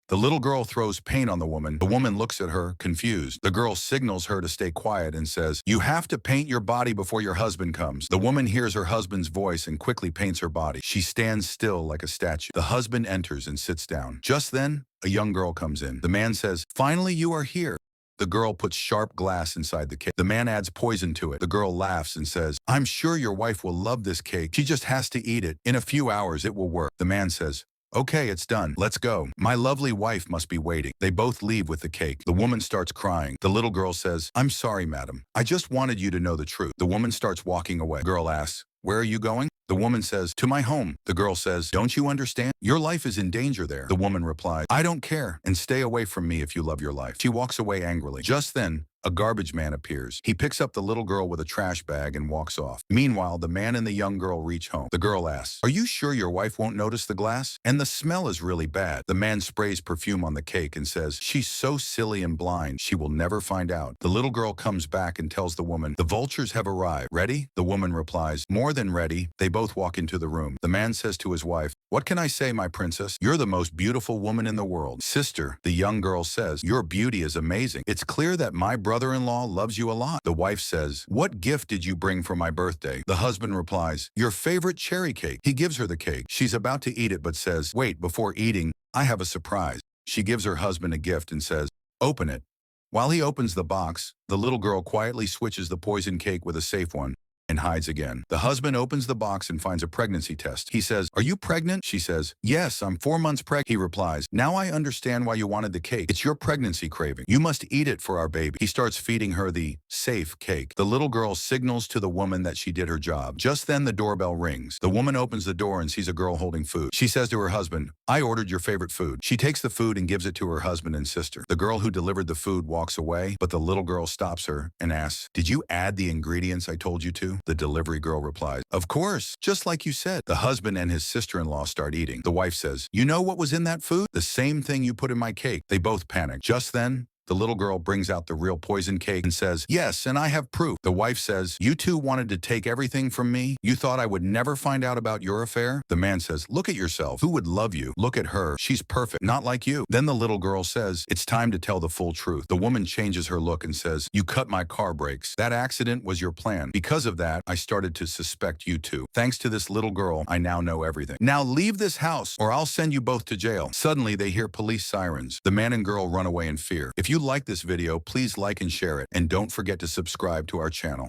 The little girl throws paint on the woman. The woman looks at her, confused. The girl signals her to stay quiet and says, "You have to paint your body before your husband comes." The woman hears her husband's voice and quickly paints her body. She stands still like a statue. The husband enters and sits down. Just then, a young girl comes in. The man says, "Finally, you are here." The girl puts sharp glass inside the cake. The man adds poison to it. The girl laughs and says, "I'm sure your wife will love this cake. She just has to eat it. In a few hours, it will work." The man says, "Okay, it's done. Let's go. My lovely wife must be waiting." They both leave with the cake. The woman starts crying. The little girl says, "I'm sorry, madam. I just wanted you to know the truth." The woman starts walking away. The girl asks, "Where are you going?" The woman says, "To my home." The girl says, "Don't you understand? Your life is in danger there." The woman replies, "I don't care, and stay away from me if you love your life." She walks away angrily. Just then, a garbage man appears. He picks up the little girl with a trash bag and walks off. Meanwhile, the man and the young girl reach home. The girl asks, "Are you sure your wife won't notice the glass? And the smell is really bad." The man sprays perfume on the cake and says, "She's so silly and blind, she will never find out." The little girl comes back and tells the woman, "The vultures have arrived. Ready?" The woman replies, "More than ready." They both walk into the room. The man says to his wife, "What can I say, my princess? You're the most beautiful woman in the world." "Sister," the young girl says, "your beauty is amazing. It's clear that my brother-in-law loves you a lot." The wife says, "What gift did you bring for my birthday?" The husband replies, "Your favorite cherry cake." He gives her the cake. She's about to eat it but says, "Wait, before eating, I have a surprise." She gives her husband a gift and says, "Open it." While he opens the box, the little girl quietly switches the poison cake with a safe one and hides again. The husband opens the box and finds a pregnancy test. He says, "Are you pregnant?" She says, "Yes, I'm 4 months pregnant." He replies, "Now I understand why you wanted the cake. It's your pregnancy craving. You must eat it for our baby." He starts feeding her the safe cake. The little girl signals to the woman that she did her job. Just then the doorbell rings. The woman opens the door and sees a girl holding food. She says to her husband, "I ordered your favorite food." She takes the food and gives it to her husband and sister. The girl who delivered the food walks away, but the little girl stops her and asks, "Did you add the ingredients I told you to?" The delivery girl replies, "Of course, just like you said." The husband and his sister-in-law start eating. The wife says, "You know what was in that food? The same thing you put in my cake." They both panic. Just then, the little girl brings out the real poison cake and says, "Yes, and I have proof." The wife says, "You two wanted to take everything from me? You thought I would never find out about your affair?" The man says, "Look at yourself. Who would love you? Look at her. She's perfect, not like you." Then the little girl says, "It's time to tell the full truth." The woman changes her look and says, "You cut my car brakes. That accident was your plan. Because of that, I started to suspect you too. Thanks to this little girl, I now know everything. Now leave this house or I'll send you both to jail." Suddenly, they hear police sirens. The man and girl run away in fear. If you like this video, please like and share it, and don't forget to subscribe to our channel.